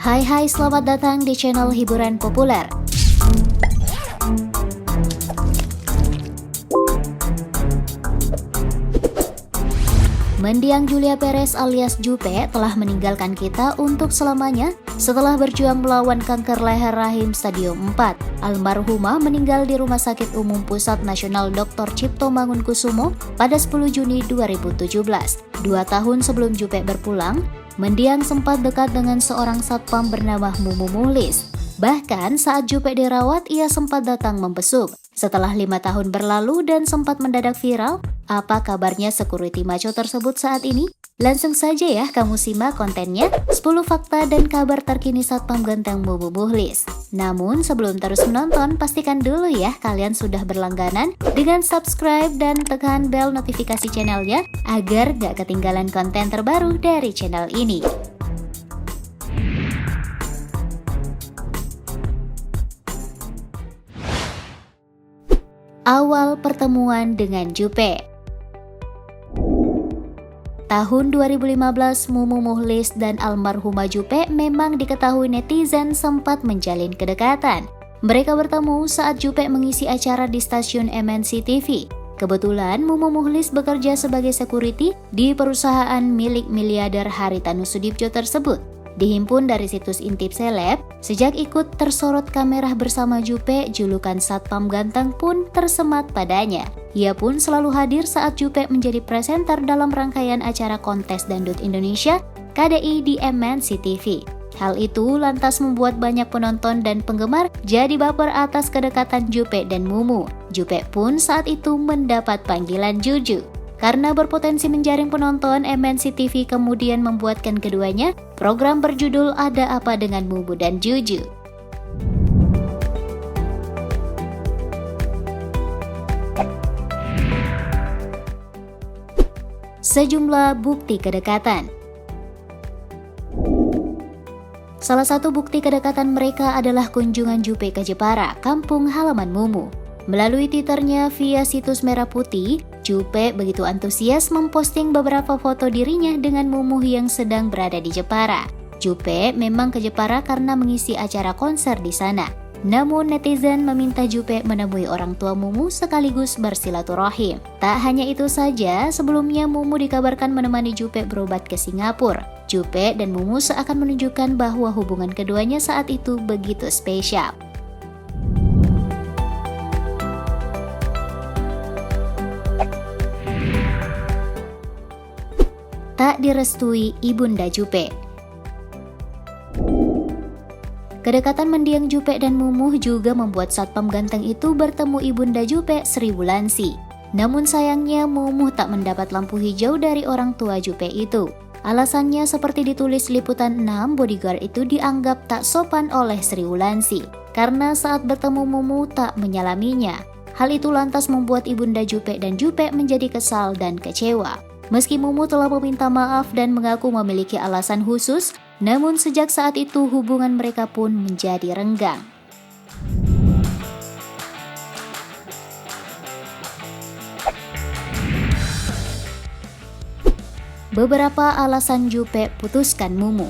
Hai, selamat datang di channel hiburan populer. Mendiang Julia Perez alias Jupe telah meninggalkan kita untuk selamanya setelah berjuang melawan kanker leher rahim stadium 4. Almarhumah meninggal di Rumah Sakit Umum Pusat Nasional Dr. Cipto Mangunkusumo pada 10 Juni 2017. 2 tahun sebelum Jupe berpulang, mendiang sempat dekat dengan seorang satpam bernama Mumu Muhlis. Bahkan saat Jupe dirawat, ia sempat datang membesuk. Setelah 5 tahun berlalu dan sempat mendadak viral, apa kabarnya security maco tersebut saat ini? Langsung saja ya kamu simak kontennya, 10 fakta dan kabar terkini Satpam Ganteng Mumu Muhlis. Namun sebelum terus menonton, pastikan dulu ya kalian sudah berlangganan dengan subscribe dan tekan bel notifikasi channelnya agar gak ketinggalan konten terbaru dari channel ini. Awal pertemuan dengan Jupe. Tahun 2015, Mumu Muhlis dan almarhumah Jupe memang diketahui netizen sempat menjalin kedekatan. Mereka bertemu saat Jupe mengisi acara di stasiun MNC TV. Kebetulan Mumu Muhlis bekerja sebagai security di perusahaan milik miliarder Haritanu Sudibjo tersebut. Dihimpun dari situs intip seleb, sejak ikut tersorot kamera bersama Jupe, julukan Satpam Ganteng pun tersemat padanya. Ia pun selalu hadir saat Jupe menjadi presenter dalam rangkaian acara kontes Dangdut Indonesia KDI di MNC TV. Hal itu lantas membuat banyak penonton dan penggemar jadi baper atas kedekatan Jupe dan Mumu. Jupe pun saat itu mendapat panggilan Juju. Karena berpotensi menjaring penonton, MNC TV kemudian membuatkan keduanya program berjudul Ada Apa Dengan Mumu dan Juju. Sejumlah bukti kedekatan. Salah satu bukti kedekatan mereka adalah kunjungan Jupe ke Jepara, kampung halaman Mumu. Melalui Twitternya via situs Merah Putih, Jupe begitu antusias memposting beberapa foto dirinya dengan Mumu yang sedang berada di Jepara. Jupe memang ke Jepara karena mengisi acara konser di sana. Namun netizen meminta Jupe menemui orang tua Mumu sekaligus bersilaturahim. Tak hanya itu saja, sebelumnya Mumu dikabarkan menemani Jupe berobat ke Singapura. Jupe dan Mumu seakan menunjukkan bahwa hubungan keduanya saat itu begitu spesial. Tak direstui Ibunda Jupe. Kedekatan mendiang Jupe dan Mumu juga membuat Satpam Ganteng itu bertemu Ibunda Jupe, Sri Wulansi. Namun sayangnya Mumu tak mendapat lampu hijau dari orang tua Jupe itu. Alasannya seperti ditulis Liputan 6, bodyguard itu dianggap tak sopan oleh Sri Wulansi karena saat bertemu Mumu tak menyalaminya. Hal itu lantas membuat Ibunda Jupe dan Jupe menjadi kesal dan kecewa. Meski Mumu telah meminta maaf dan mengaku memiliki alasan khusus, namun sejak saat itu hubungan mereka pun menjadi renggang. Beberapa alasan Jupe putuskan Mumu.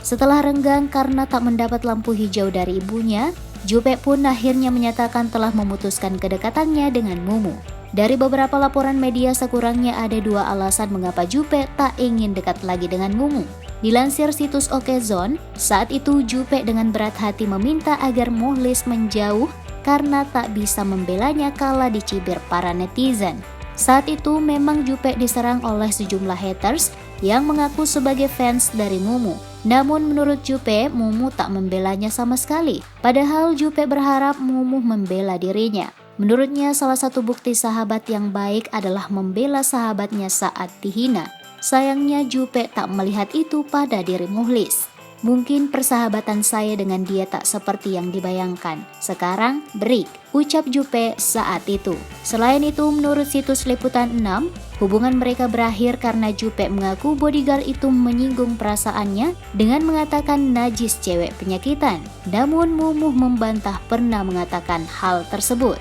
Setelah renggang karena tak mendapat lampu hijau dari ibunya, Jupe pun akhirnya menyatakan telah memutuskan kedekatannya dengan Mumu. Dari beberapa laporan media, sekurangnya ada 2 alasan mengapa Jupe tak ingin dekat lagi dengan Mumu. Dilansir situs Okezone, saat itu Jupe dengan berat hati meminta agar Muhlis menjauh karena tak bisa membelanya kala dicibir para netizen. Saat itu memang Jupe diserang oleh sejumlah haters yang mengaku sebagai fans dari Mumu. Namun menurut Jupe, Mumu tak membelanya sama sekali. Padahal Jupe berharap Mumu membela dirinya. Menurutnya, salah satu bukti sahabat yang baik adalah membela sahabatnya saat dihina. Sayangnya Jupe tak melihat itu pada diri Muhlis. Mungkin persahabatan saya dengan dia tak seperti yang dibayangkan. Sekarang break, ucap Jupe saat itu. Selain itu, menurut situs Liputan 6, hubungan mereka berakhir karena Jupe mengaku bodyguard itu menyinggung perasaannya dengan mengatakan najis cewek penyakitan. Namun Mumu membantah pernah mengatakan hal tersebut.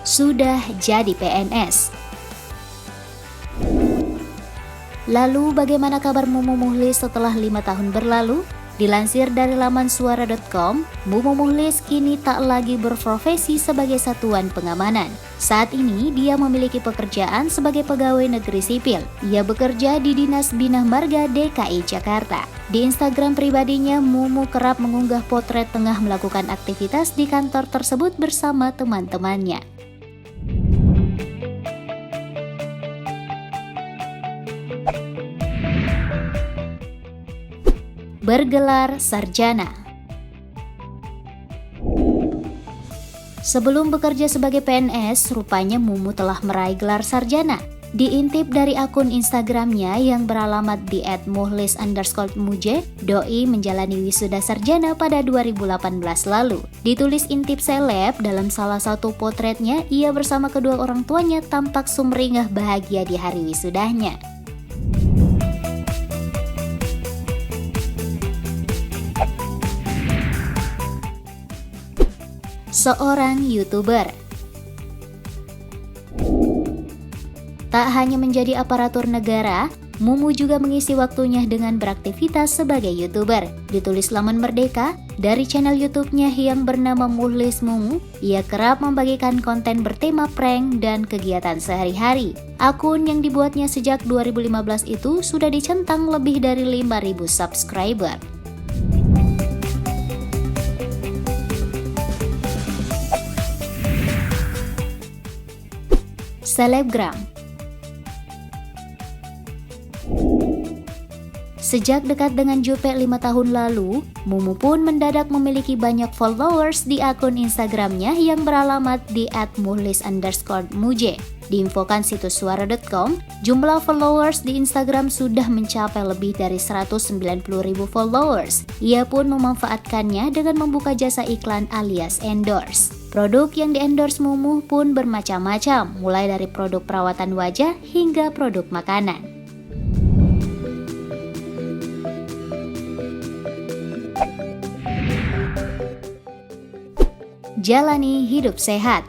sudah jadi PNS. Lalu bagaimana kabar Mumu Mukhlis setelah 5 tahun berlalu? Dilansir dari laman suara.com, Mumu Mukhlis kini tak lagi berprofesi sebagai satuan pengamanan. Saat ini dia memiliki pekerjaan sebagai pegawai negeri sipil. Ia bekerja di Dinas Bina Marga DKI Jakarta. Di Instagram pribadinya, Mumu kerap mengunggah potret tengah melakukan aktivitas di kantor tersebut bersama teman-temannya. Bergelar sarjana. Sebelum bekerja sebagai PNS, rupanya Mumu telah meraih gelar sarjana. Diintip dari akun Instagramnya yang beralamat di @mukhlis_muje, doi menjalani wisuda sarjana pada 2018 lalu. Ditulis intip seleb dalam salah satu potretnya, ia bersama kedua orang tuanya tampak sumringah bahagia di hari wisudanya. Seorang YouTuber. Tak hanya menjadi aparatur negara, Mumu juga mengisi waktunya dengan beraktivitas sebagai YouTuber. Ditulis laman Merdeka, dari channel YouTube-nya yang bernama Mukhlis Mumu, ia kerap membagikan konten bertema prank dan kegiatan sehari-hari. Akun yang dibuatnya sejak 2015 itu sudah dicentang lebih dari 5.000 subscriber. Selebgram. Sejak dekat dengan Jupe 5 tahun lalu, Mumu pun mendadak memiliki banyak followers di akun Instagramnya yang beralamat di @mukhlis_muje. Diinfokan situs suara.com, jumlah followers di Instagram sudah mencapai lebih dari 190.000 followers. Ia pun memanfaatkannya dengan membuka jasa iklan alias endorse. Produk yang di-endorse Mumu pun bermacam-macam, mulai dari produk perawatan wajah hingga produk makanan. Jalani hidup sehat.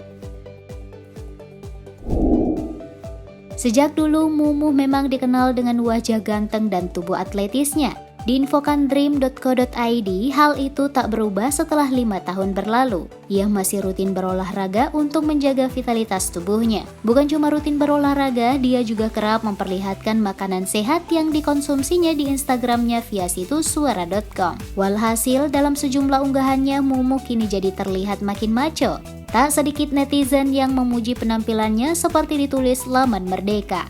Sejak dulu Mumu memang dikenal dengan wajah ganteng dan tubuh atletisnya. Diinfokan dream.co.id, hal itu tak berubah setelah 5 tahun berlalu. Ia masih rutin berolahraga untuk menjaga vitalitas tubuhnya. Bukan cuma rutin berolahraga, dia juga kerap memperlihatkan makanan sehat yang dikonsumsinya di Instagramnya via situs suara.com. Walhasil, dalam sejumlah unggahannya, Mumu kini jadi terlihat makin maco. Tak sedikit netizen yang memuji penampilannya seperti ditulis laman Merdeka.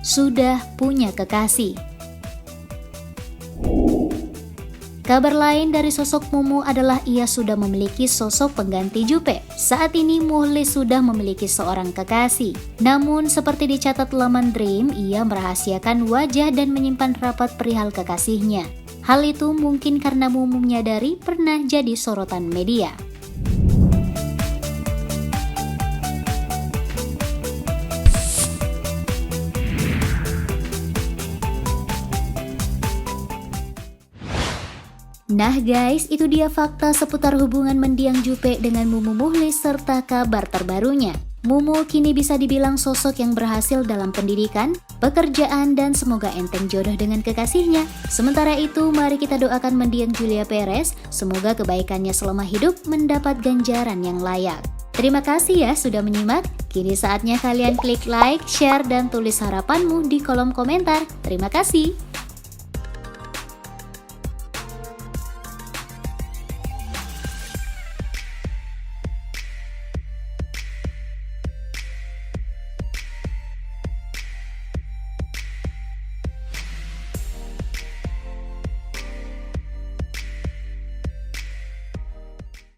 Sudah punya kekasih. Kabar lain dari sosok Mumu adalah ia sudah memiliki sosok pengganti Jupe. Saat ini Mukhlis sudah memiliki seorang kekasih. Namun seperti dicatat laman Dream, ia merahasiakan wajah dan menyimpan rapat perihal kekasihnya. Hal itu mungkin karena Mumu menyadari pernah jadi sorotan media. Nah guys, itu dia fakta seputar hubungan mendiang Jupe dengan Mumu Mukhlis serta kabar terbarunya. Mumu kini bisa dibilang sosok yang berhasil dalam pendidikan, pekerjaan, dan semoga enteng jodoh dengan kekasihnya. Sementara itu, mari kita doakan mendiang Julia Perez, semoga kebaikannya selama hidup mendapat ganjaran yang layak. Terima kasih ya sudah menyimak. Kini saatnya kalian klik like, share, dan tulis harapanmu di kolom komentar. Terima kasih.